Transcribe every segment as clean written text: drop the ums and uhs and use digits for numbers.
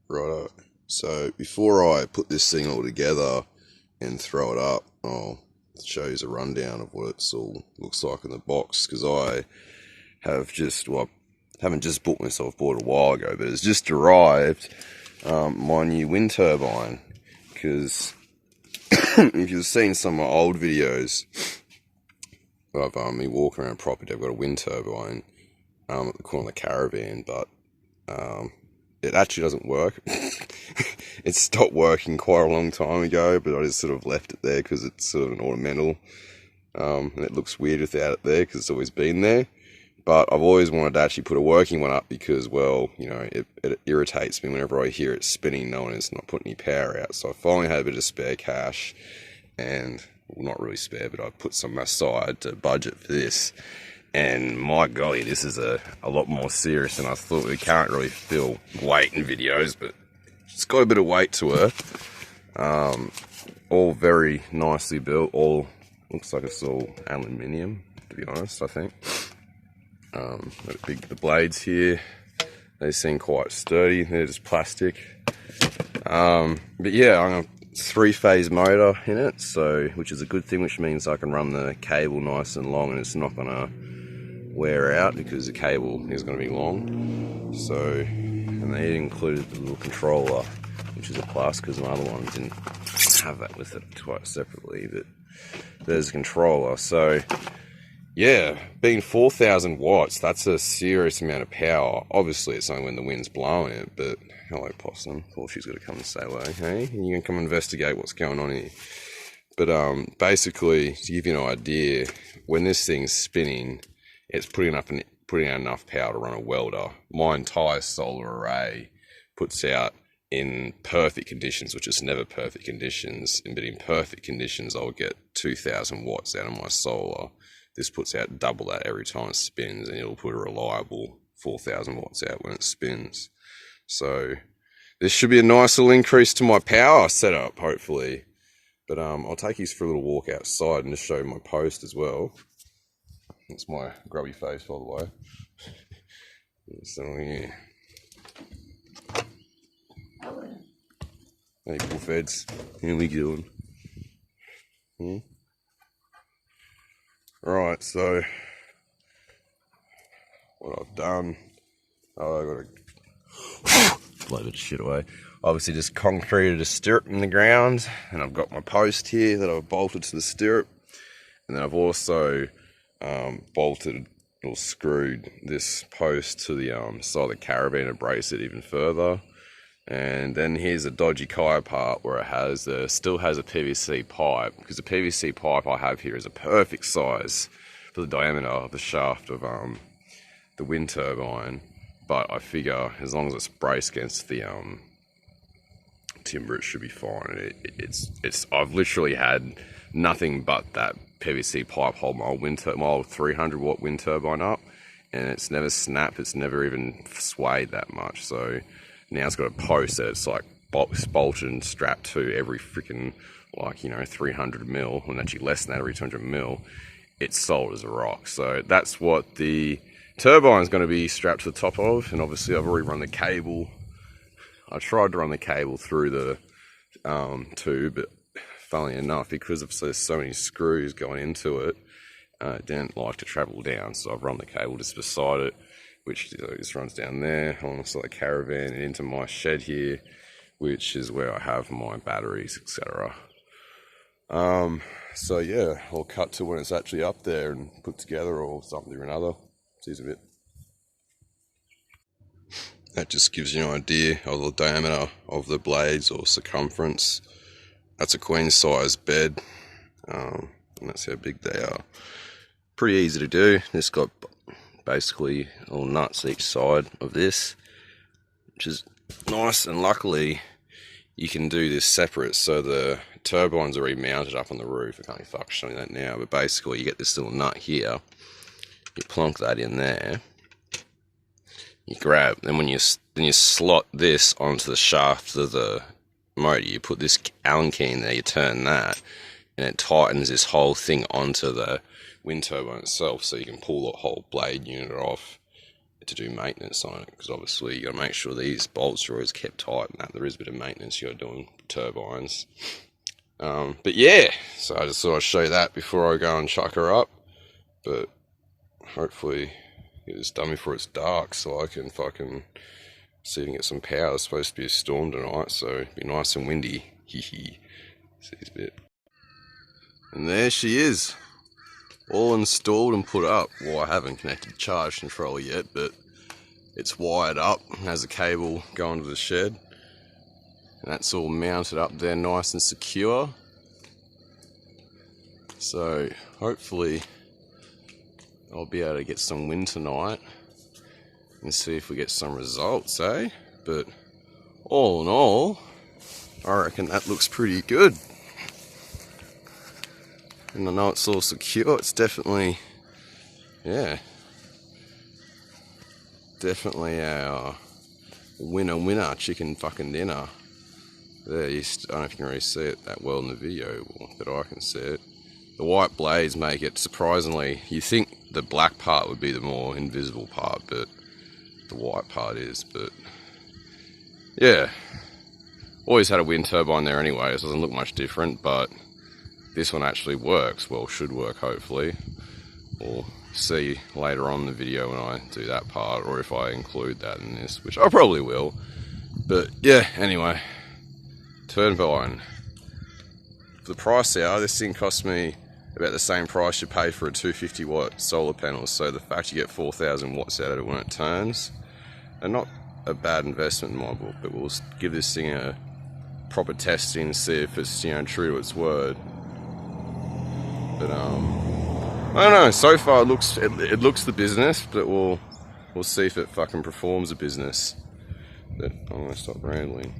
Righto. So before I put this thing all together and throw it up, I'll show you a rundown of what it all looks like in the box, because I have just, well, haven't just bought myself, bought a while ago, but it's just arrived, my new wind turbine, because if you've seen some of my old videos of me walking around property, I've got a wind turbine at the corner of the caravan, but it actually doesn't work. It stopped working quite a long time ago, but I just sort of left it there because it's sort of an ornamental, and it looks weird without it there because it's always been there. But I've always wanted to actually put a working one up because, well, you know, it irritates me whenever I hear it spinning knowing it's not putting any power out. So I finally had a bit of spare cash, and, well, not really spare, but I put some aside to budget for this. And my golly, this is a lot more serious than I thought. We can't really feel weight in videos, but it's got a bit of weight to her. All very nicely built. All looks like it's all aluminium, to be honest, I think. The blades here, they seem quite sturdy. They're just plastic. But yeah, I'm a 3-phase motor in it, so which is a good thing, which means I can run the cable nice and long, and it's not gonna wear out because the cable is going to be long. So, and they included the little controller, which is a plus because my other one didn't have that with it quite separately, but there's a controller. So yeah, being 4,000 watts, that's a serious amount of power. Obviously it's only when the wind's blowing it, but hello possum, of course she's got to come and say hello. Hey, you can come investigate what's going on here. But basically, to give you an idea, when this thing's spinning, it's putting out enough power to run a welder. My entire solar array puts out, in perfect conditions, which is never perfect conditions, but in perfect conditions I'll get 2,000 watts out of my solar. This puts out double that every time it spins, and it'll put a reliable 4,000 watts out when it spins. So this should be a nice little increase to my power setup, hopefully. But I'll take you for a little walk outside and just show you my post as well. That's my grubby face, by the way. So, yeah. Hey, bullfeds. How we doing? Right, so what I've done, I've got to blow that shit away. Obviously just concreted a stirrup in the ground, and I've got my post here that I've bolted to the stirrup, and then I've also bolted or screwed this post to the side of the caravan to brace it even further. And then here's a dodgy kaya part where it still has a PVC pipe, because the PVC pipe I have here is a perfect size for the diameter of the shaft of the wind turbine. But I figure as long as it's braced against the timber, it should be fine. I've literally had nothing but that PVC pipe hold my old 300 watt wind turbine up, and it's never snapped, it's never even swayed that much. So now it's got a post that it's like bolted and strapped to every freaking, like, you know, 300 mil, and actually less than that, every 200 mil. It's solid as a rock. So that's what the turbine is going to be strapped to the top of. And obviously I've already run the cable. I tried to run the cable through the tube, but funnily enough, because there's so many screws going into it, it didn't like to travel down. So I've run the cable just beside it, which just runs down there alongside the caravan and into my shed here, which is where I have my batteries, etc. So yeah, I'll cut to when it's actually up there and put together or something or another. Sees a bit. That just gives you an idea of the diameter of the blades or circumference. That's a queen size bed, and that's how big they are. Pretty easy to do. It's got basically all nuts each side of this, which is nice, and luckily you can do this separate. So the turbine's already mounted up on the roof. I can't be fucked showing that now, but basically you get this little nut here, you plonk that in there, you grab, then when you slot this onto the shaft of the motor, you put this Allen key in there, you turn that, and it tightens this whole thing onto the wind turbine itself, so you can pull the whole blade unit off. to do maintenance on it, because obviously you got to make sure these bolts are always kept tight, and that there is a bit of maintenance you got to do on turbines. But yeah, so I just thought I'd show you that before I go and chuck her up. But hopefully get this done before it's dark, so I can fucking see if I can get some power. It's supposed to be a storm tonight, so it'll be nice and windy. Hee hee. See this bit. And there she is, all installed and put up. Well, I haven't connected the charge controller yet, but it's wired up, has a cable going to the shed, and that's all mounted up there nice and secure. So hopefully I'll be able to get some wind tonight and see if we get some results, eh? But all in all, I reckon that looks pretty good. And I know it's all secure. It's definitely, yeah, definitely our winner chicken fucking dinner. There, I don't know if you can really see it that well in the video, but I can see it. The white blades make it, surprisingly, you think the black part would be the more invisible part, but the white part is. But yeah, always had a wind turbine there anyway, so it doesn't look much different, but this one actually works. Well, should work, hopefully. We'll see later on in the video when I do that part, or if I include that in this, which I probably will. But yeah, anyway, Turbine. For the price out, this thing cost me about the same price you pay for a 250 watt solar panel, so the fact you get 4,000 watts out of it when it turns, and not a bad investment in my book, but we'll give this thing a proper testing, see if it's, you know, true to its word. But I don't know, so far it looks the business, but we'll see if it fucking performs a business. But I'm gonna stop rambling.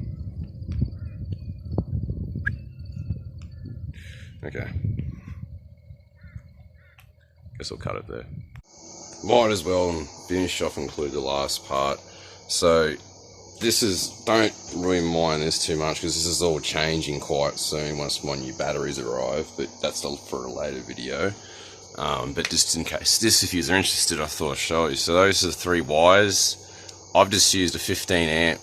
Okay. Guess I'll cut it there. Might as well finish off and include the last part. So this is, don't really mind this too much, because this is all changing quite soon once my new batteries arrive, but that's for a later video. But just in case, if you're interested, I thought I'd show you. So those are the 3 wires. I've just used a 15 amp,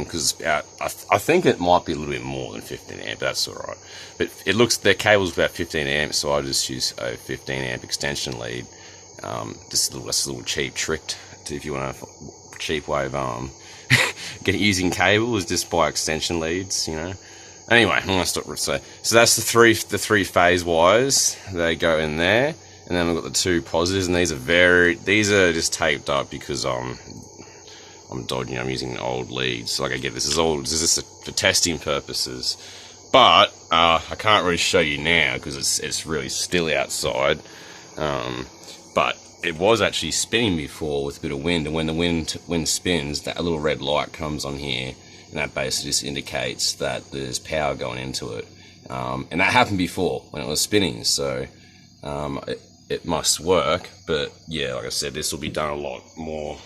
because I think it might be a little bit more than 15 amp, that's alright. But it looks, their cable's about 15 amps, so I just use a 15 amp extension lead. Just a little cheap trick, if you want a cheap way of using cable is just by extension leads, you know. Anyway, I'm gonna stop. So that's the three phase wires. They go in there, and then we've got the 2 positives, and these are just taped up because I'm dodging. I'm using old leads. Like I get this is just for testing purposes, but I can't really show you now because it's really still outside. But it was actually spinning before with a bit of wind, and when the wind spins, that little red light comes on here, and that basically just indicates that there's power going into it. And that happened before when it was spinning, so it must work. But yeah, like I said, this will be done a lot more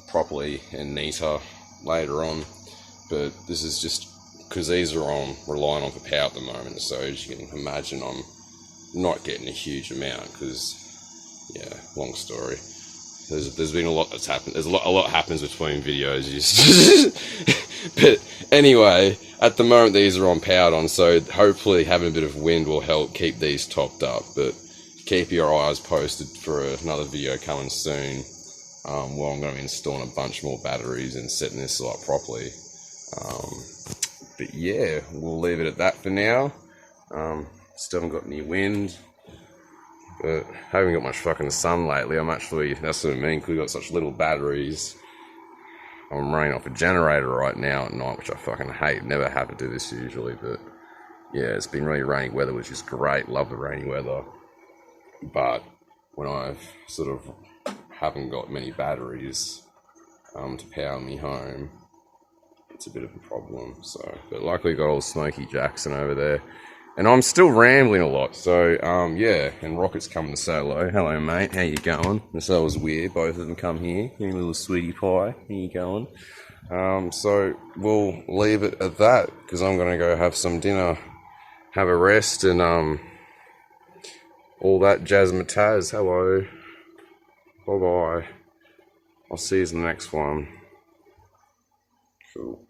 properly and neater later on. But this is just because these are relying on for power at the moment, so as you can imagine, I'm not getting a huge amount because, yeah, long story. There's been a lot that's happened. There's a lot happens between videos. But anyway, at the moment these are powered on, so hopefully having a bit of wind will help keep these topped up. But keep your eyes posted for another video coming soon. Where I'm going to be installing a bunch more batteries and setting this up properly. But yeah, we'll leave it at that for now. Still haven't got any wind. But I haven't got much fucking sun lately. That's what I mean, because we've got such little batteries. I'm running off a generator right now at night, which I fucking hate. Never have to do this usually, but yeah, it's been really rainy weather, which is great. Love the rainy weather. But when I've sort of haven't got many batteries to power me home, it's a bit of a problem. So, but luckily got old Smokey Jackson over there. And I'm still rambling a lot, so, yeah, and Rocket's coming to say hello. Hello, mate, how you going? This was weird, both of them come here. You little sweetie pie, how you going? So, we'll leave it at that, because I'm going to go have some dinner, have a rest, and, all that jazzmatazz. Hello. Bye-bye. I'll see you in the next one. Cool.